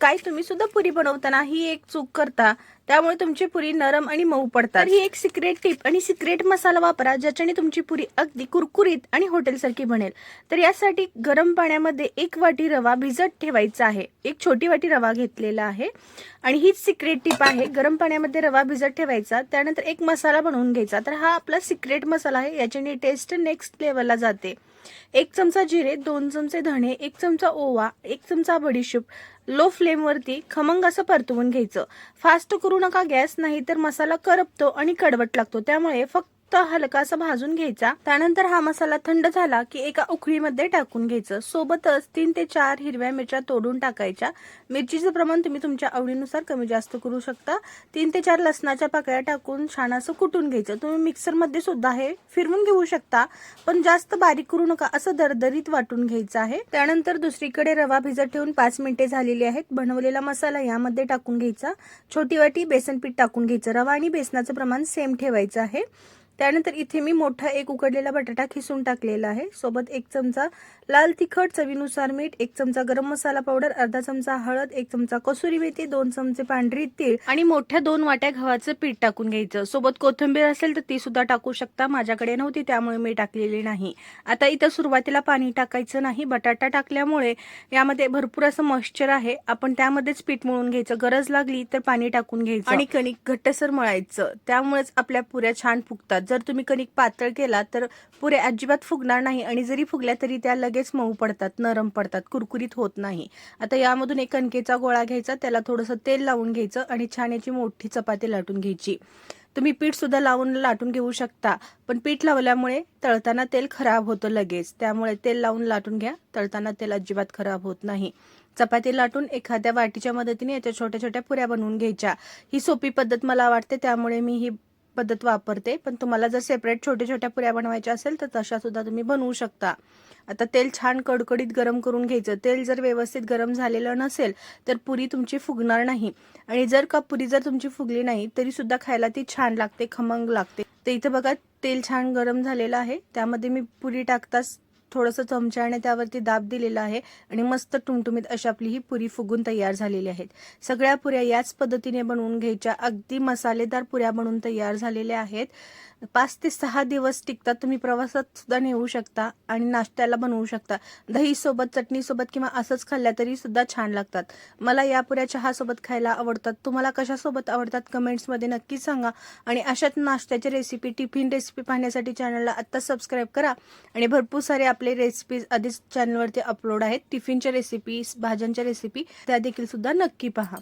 काय तुम्ही सुद्धा पुरी बनवताना ही एक चूक करता, त्यामुळे तुमची पुरी नरम आणि मऊ पडतात। ही एक सिक्रेट टिप आणि सिक्रेट मसाला वापरा ज्याच्याने तुमची पुरी अगदी कुरकुरीत आणि हॉटेलसारखी बनेल। तर यासाठी गरम पाण्यामध्ये 1 वाटी रवा भिजत ठेवायचा आहे। एक छोटी वाटी रवा घेतलेला आहे आणि हीच सिक्रेट टिप आहे। गरम पाण्यामध्ये रवा भिजत ठेवायचा, त्यानंतर एक मसाला बनवून घ्यायचा। तर हा आपला सिक्रेट मसाला आहे, याच्याने टेस्ट नेक्स्ट लेवलला जाते। 1 चमचा जिरे, 2 चमचे धणे, 1 चमचा ओवा, 1 चमचा बडीशेप लो फ्लेम वरती खमंग असं परतवून घ्यायचं। फास्ट करू नका गॅस, नाही तर मसाला करपतो आणि कडवट लागतो, त्यामुळे फक्त हलकासा भाजून घ्यायचा। त्यानंतर हा मसाला थंड झाला की एका उकळीमध्ये टाकून घ्यायचं। सोबतच 3 ते 4 हिरव्या मिरच्या तोडून टाकायच्या। मिरचीचं प्रमाण तुम्ही तुमच्या आवडीनुसार कमी जास्त करू शकता। 3 ते 4 लसणाच्या पाकळ्या टाकून छान असं कुटून घ्यायचं। तुम्ही मिक्सर मध्ये सुद्धा हे फिरवून घेऊ शकता, पण जास्त बारीक करू नका, असं दरदरीत वाटून घ्यायचं आहे। त्यानंतर दुसरीकडे रवा भिजत ठेवून 5 मिनिटे झालेली आहेत। बनवलेला मसाला यामध्ये टाकून घ्यायचा। छोटी वाटी बेसन पीठ टाकून घ्यायचं। रवा आणि बेसनाचं प्रमाण सेम ठेवायचं आहे। त्यानंतर इथे मी मोठा एक उकडलेला बटाटा खिसून टाकलेला आहे। सोबत 1 चमचा लाल तिखट, चवीनुसार मीठ, 1 चमचा गरम मसाला पावडर, अर्धा चमचा हळद, 1 चमचा कसुरी मेथी, 2 चमचे पांढरी तीळ आणि मोठ्या 2 वाट्या गव्हाचं पीठ टाकून घ्यायचं। सोबत कोथिंबीर असेल तर ती सुद्धा टाकू शकता, माझ्याकडे नव्हती त्यामुळे मी टाकलेली नाही। आता इथं सुरुवातीला पाणी टाकायचं नाही, बटाटा टाकल्यामुळे यामध्ये भरपूर असं मॉइश्चर आहे, आपण त्यामध्येच पीठ मळून घ्यायचं। गरज लागली तर पाणी टाकून घ्यायचं आणि कणिक घट्टसर मळायचं, त्यामुळेच आपल्या पुऱ्या छान फुगतात। जर तुम्ही कणिक पातळ केला तर पुऱ्या अजिबात फुगणार नाही आणि जरी फुगल्या तरी त्या लगेच मऊ पडतात, नरम पडतात, कुरकुरीत होत नाही। आता यामधून एक कणकेचा गोळा घ्यायचा, त्याला थोडंसं तेल लावून घ्यायचं आणि छान याची मोठी चपाती लाटून घ्यायची। तुम्ही पीठ सुद्धा लावून लाटून घेऊ शकता, पण पीठ लावल्यामुळे तळताना तेल खराब होतं लगेच, त्यामुळे तेल लावून लाटून घ्या, तळताना तेल अजिबात खराब होत नाही। चपाती लाटून एखाद्या वाटीच्या मदतीने याच्या छोट्या छोट्या पुऱ्या बनवून घ्यायच्या। ही सोपी पद्धत मला वाटते, त्यामुळे मी ही पद्धत वापरते, पण तुम्हाला जर सेपरेट छोट्या छोट्या पुऱ्या बनवायच्या असेल तर तशा सुद्धा तुम्ही बनवू शकता। आता तेल छान कडकडीत गरम करून घ्यायचं। तेल जर व्यवस्थित गरम झालेलं नसेल तर पुरी तुमची फुगणार नाही, आणि जर का पुरी जर तुमची फुगली नाही तरी सुद्धा खायला ती छान लागते, खमंग लागते। तर इथे बघा तेल छान गरम झालेलं आहे, त्यामध्ये मी पुरी टाकताच थोडंसं चमच्याने त्यावरती दाब दिलेला आहे आणि मस्त टुमटुमीत अशी आपली ही पुरी फुगून तयार झालेली आहेत। सगळ्या पुऱ्या याच पद्धतीने बनवून घ्यायच्या। अगदी मसालेदार पुऱ्या बनवून तयार झालेल्या आहेत। 5 ते 6 दिवस टिकतात, तुम्ही प्रवासात सुद्धा नेऊ शकता आणि नाश्त्याला बनवू शकता। दही सोबत, चटणी सोबत किंवा असंच खाल्ल्या तरी सुद्धा छान लागतात। मला या पुऱ्या चहा सोबत खायला आवडतात, तुम्हाला कशा सोबत आवडतात कमेंट्स मध्ये नक्की सांगा। आणि अशाच नाश्त्याच्या रेसिपी, टिफिन रेसिपी पाहण्यासाठी चॅनलला आत्ता सबस्क्राईब करा। आणि भरपूर सारे आपले रेसिपीज आधीच चॅनलवरती अपलोड आहेत, टिफिनच्या रेसिपीज, भाज्यांच्या रेसिपी, त्या देखील सुद्धा नक्की पहा।